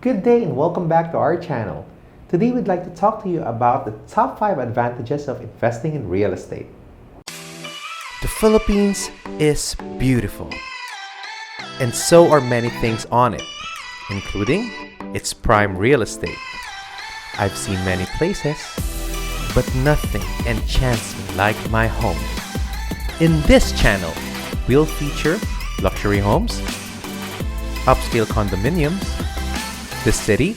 Good day and welcome back to our channel. Today we'd like to talk to you about the top 5 advantages of investing in real estate. The Philippines is beautiful, and so are many things on it, including its prime real estate. I've seen many places, but nothing enchants me like my home. In this channel, we'll feature luxury homes, upscale condominiums, the city,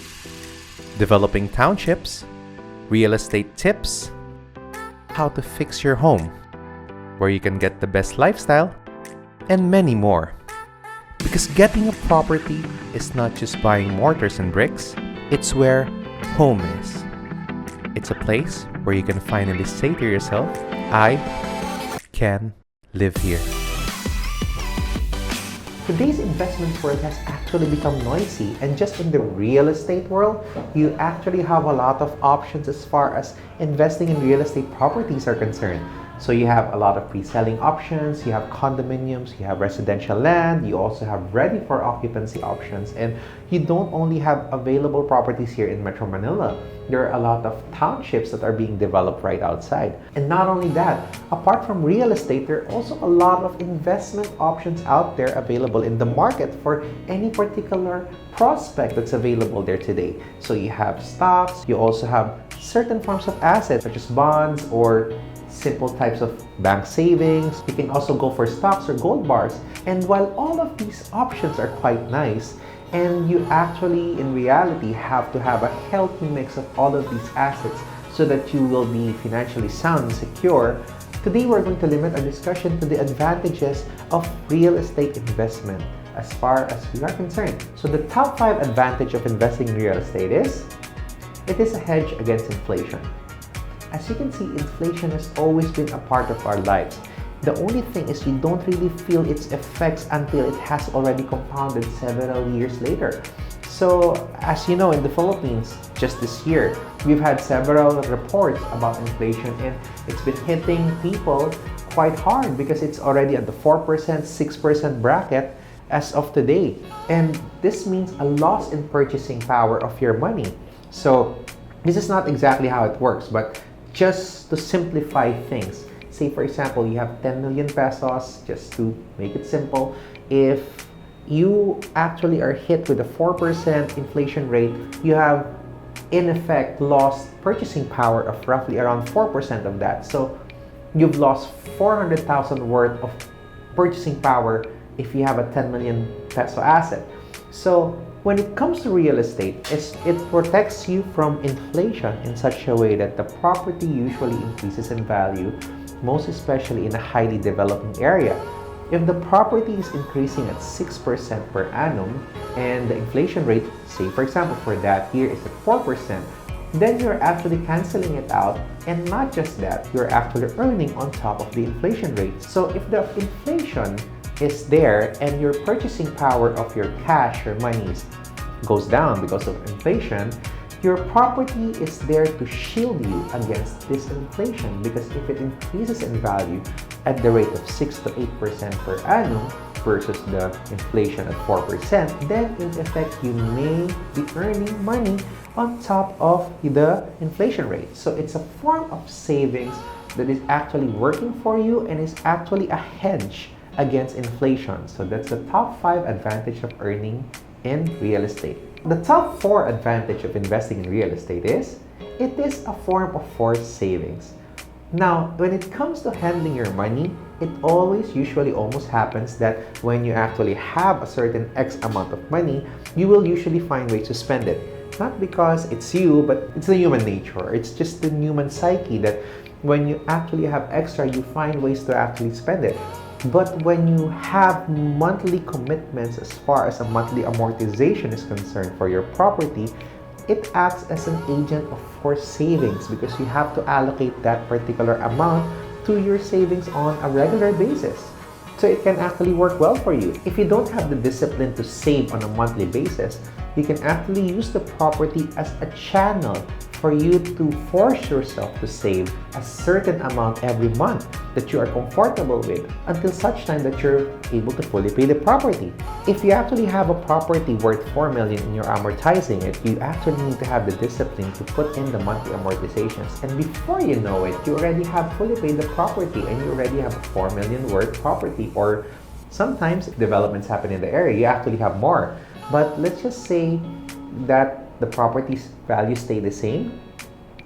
developing townships, real estate tips, how to fix your home, where you can get the best lifestyle, and many more. Because getting a property is not just buying mortars and bricks, it's where home is. It's a place where you can finally say to yourself, I can live here. Today's investment world has actually become noisy, and just in the real estate world, you actually have a lot of options as far as investing in real estate properties are concerned. So you have a lot of pre-selling options, you have condominiums, you have residential land, you also have ready for occupancy options, and you don't only have available properties here in Metro Manila. There are a lot of townships that are being developed right outside. And not only that, apart from real estate, there are also a lot of investment options out there available in the market for any particular prospect that's available there today. So you have stocks, you also have certain forms of assets such as bonds or simple types of bank savings. You can also go for stocks or gold bars. And while all of these options are quite nice, and you actually in reality have to have a healthy mix of all of these assets so that you will be financially sound and secure, today we're going to limit our discussion to the advantages of real estate investment as far as we are concerned. So the top 5 advantage of investing in real estate is, it is a hedge against inflation. As you can see, inflation has always been a part of our lives. The only thing is you don't really feel its effects until it has already compounded several years later. So, as you know, in the Philippines, just this year, we've had several reports about inflation, and it's been hitting people quite hard because it's already at the 4%, 6% bracket as of today. And this means a loss in purchasing power of your money. So, this is not exactly how it works, but just to simplify things, say for example, you have 10 million pesos, just to make it simple. If you actually are hit with a 4% inflation rate, you have in effect lost purchasing power of roughly around 4% of that. So you've lost 400,000 worth of purchasing power if you have a 10 million peso asset. So when it comes to real estate, it protects you from inflation in such a way that the property usually increases in value, most especially in a highly developing area. If the property is increasing at 6% per annum and the inflation rate, say for example for that year is at 4%, then you're actually canceling it out, and not just that, you're actually earning on top of the inflation rate. So if the inflation is there and your purchasing power of your cash or money goes down because of inflation, your property is there to shield you against this inflation, because if it increases in value at the rate of 6 to 8% per annum versus the inflation at 4%, then in effect you may be earning money on top of the inflation rate. So it's a form of savings that is actually working for you and is actually a hedge against inflation. So that's the top 5 advantage of earning in real estate. The top 4 advantage of investing in real estate is, it is a form of forced savings. Now, when it comes to handling your money, it always usually almost happens that when you actually have a certain X amount of money, you will usually find ways to spend it. Not because it's you, but it's the human nature. It's just the human psyche that when you actually have extra, you find ways to actually spend it. But when you have monthly commitments as far as a monthly amortization is concerned for your property, it acts as an agent of forced savings, because you have to allocate that particular amount to your savings on a regular basis. So it can actually work well for you. If you don't have the discipline to save on a monthly basis, you can actually use the property as a channel for you to force yourself to save a certain amount every month that you are comfortable with until such time that you're able to fully pay the property. If you actually have a property worth 4 million and you're amortizing it, you actually need to have the discipline to put in the monthly amortizations. And before you know it, you already have fully paid the property and you already have a 4 million worth property. Or sometimes if developments happen in the area, you actually have more. But let's just say that the property's value stay the same.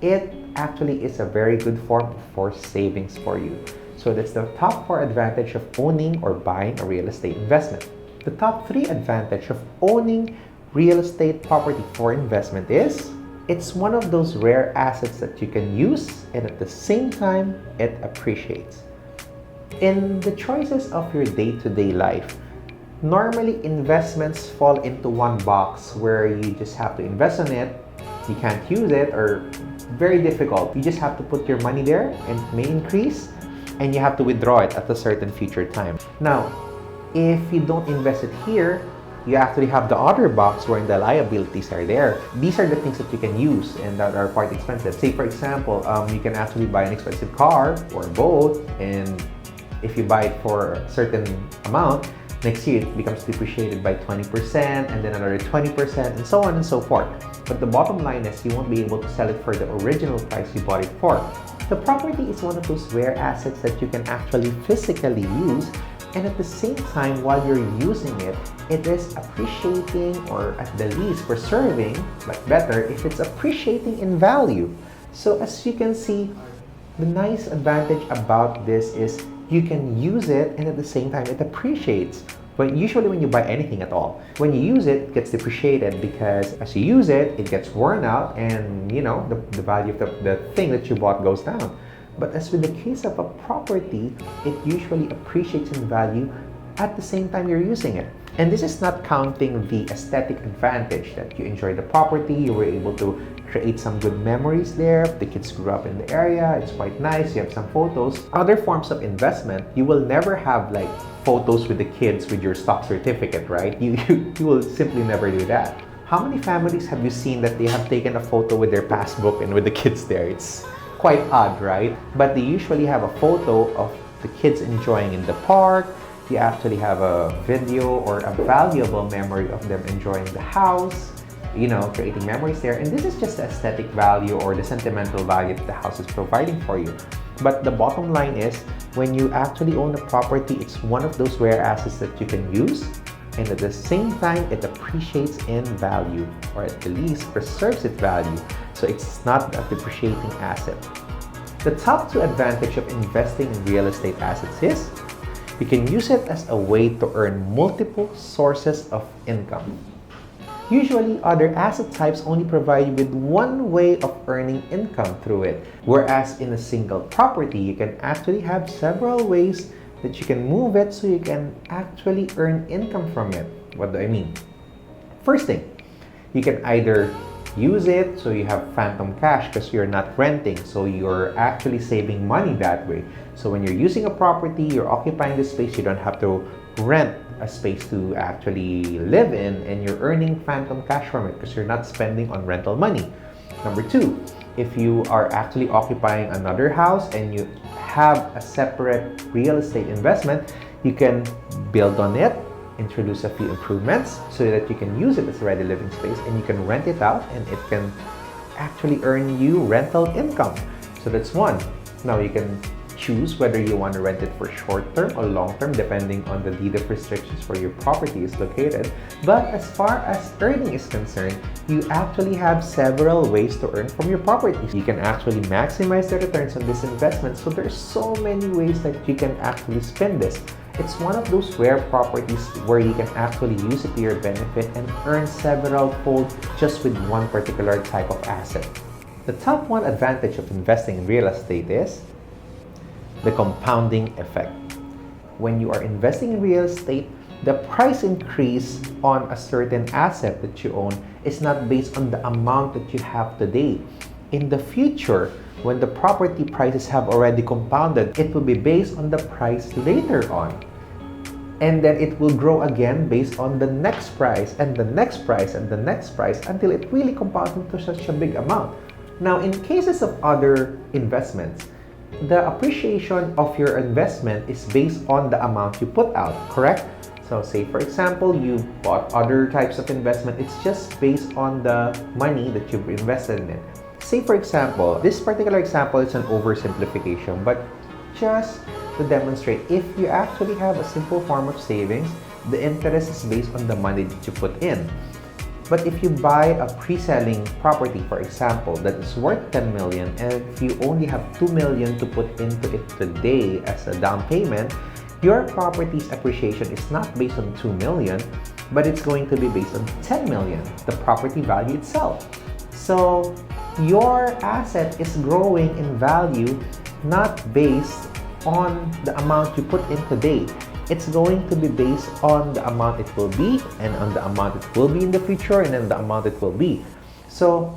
It actually is a very good form for savings for you. So that's the top 4 advantage of owning or buying a real estate investment. The top 3 advantage of owning real estate property for investment is it's one of those rare assets that you can use and at the same time it appreciates. In the choices of your day-to-day life, normally investments fall into one box where you just have to invest on it, you can't use it, or very difficult. You just have to put your money there and it may increase and you have to withdraw it at a certain future time. Now, if you don't invest it here, you actually have the other box where the liabilities are there. These are the things that you can use and that are quite expensive. Say for example, you can actually buy an expensive car or a boat, and if you buy it for a certain amount, next year it becomes depreciated by 20% and then another 20% and so on and so forth. But the bottom line is you won't be able to sell it for the original price you bought it for. The property is one of those rare assets that you can actually physically use, and at the same time while you're using it, it is appreciating, or at the least preserving, but better if it's appreciating in value. So as you can see, the nice advantage about this is you can use it and at the same time it appreciates. But usually when you buy anything at all, when you use it, it gets depreciated because as you use it, it gets worn out and the value of the thing that you bought goes down. But as with the case of a property, it usually appreciates in value at the same time you're using it. And this is not counting the aesthetic advantage that you enjoy the property, you were able to create some good memories there. The kids grew up in the area, it's quite nice, you have some photos. Other forms of investment, you will never have like photos with the kids with your stock certificate, right? You will simply never do that. How many families have you seen that they have taken a photo with their passbook and with the kids there? It's quite odd, right? But they usually have a photo of the kids enjoying in the park. You actually have a video or a valuable memory of them enjoying the house, creating memories there. And this is just the aesthetic value or the sentimental value that the house is providing for you. But the bottom line is, when you actually own a property, it's one of those rare assets that you can use, and at the same time, it appreciates in value, or at the least preserves its value. So it's not a depreciating asset. The top 2 advantage of investing in real estate assets is you can use it as a way to earn multiple sources of income. Usually, other asset types only provide you with one way of earning income through it, whereas in a single property, you can actually have several ways that you can move it so you can actually earn income from it. What do I mean? First thing, you can either use it so you have phantom cash because you're not renting, so you're actually saving money that way. So when you're using a property, you're occupying the space, you don't have to rent a space to actually live in, and you're earning phantom cash from it because you're not spending on rental money. Number 2, if you are actually occupying another house and you have a separate real estate investment, you can build on it, introduce a few improvements so that you can use it as a ready living space, and you can rent it out and it can actually earn you rental income. So that's one. Now you can choose whether you want to rent it for short term or long term depending on the deed of restrictions where your property is located. But as far as earning is concerned, you actually have several ways to earn from your property. You can actually maximize the returns on this investment. So there's so many ways that you can actually spend this. It's one of those rare properties where you can actually use it to your benefit and earn several fold just with one particular type of asset. The top 1 advantage of investing in real estate is the compounding effect. When you are investing in real estate, the price increase on a certain asset that you own is not based on the amount that you have today. In the future, when the property prices have already compounded, it will be based on the price later on. And then it will grow again based on the next price and the next price and the next price until it really compounds into such a big amount. Now, in cases of other investments, the appreciation of your investment is based on the amount you put out, correct? So say for example, you bought other types of investment, it's just based on the money that you've invested in it. Say for example, this particular example is an oversimplification, but just to demonstrate, if you actually have a simple form of savings, the interest is based on the money that you put in. But if you buy a pre-selling property, for example, that is worth 10 million, and if you only have 2 million to put into it today as a down payment, your property's appreciation is not based on 2 million, but it's going to be based on 10 million, the property value itself. So your asset is growing in value not based on the amount you put in today. It's going to be based on the amount it will be, and on the amount it will be in the future, and then the amount it will be. So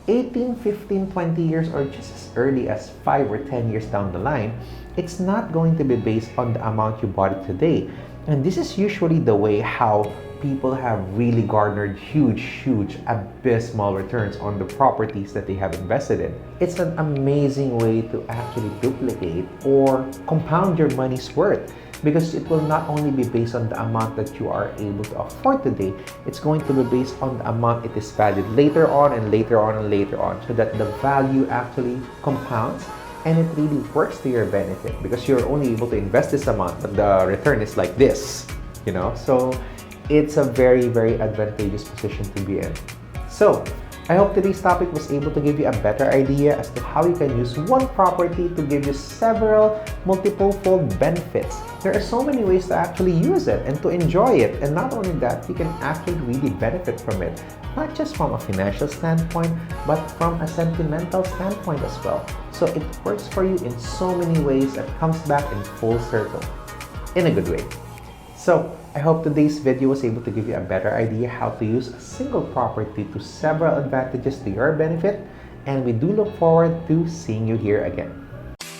18, 15, 20 years, or just as early as 5 or 10 years down the line, it's not going to be based on the amount you bought it today. And this is usually the way how people have really garnered huge, abysmal returns on the properties that they have invested in. It's an amazing way to actually duplicate or compound your money's worth, because it will not only be based on the amount that you are able to afford today, it's going to be based on the amount it is valued later on and later on and later on, so that the value actually compounds and it really works to your benefit, because you're only able to invest this amount, but the return is like this, you know? So it's a very advantageous position to be in. So I hope today's topic was able to give you a better idea as to how you can use one property to give you several multiple-fold benefits. There are so many ways to actually use it and to enjoy it. And not only that, you can actually really benefit from it. Not just from a financial standpoint, but from a sentimental standpoint as well. So it works for you in so many ways that comes back in full circle, in a good way. So I hope today's video was able to give you a better idea how to use a single property to several advantages to your benefit, and we do look forward to seeing you here again.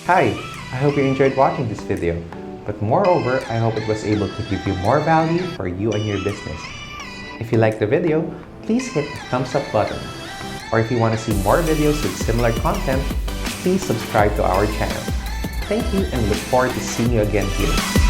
Hi, I hope you enjoyed watching this video, but moreover, I hope it was able to give you more value for you and your business. If you liked the video, please hit the thumbs up button. Or if you want to see more videos with similar content, please subscribe to our channel. Thank you, and we look forward to seeing you again here.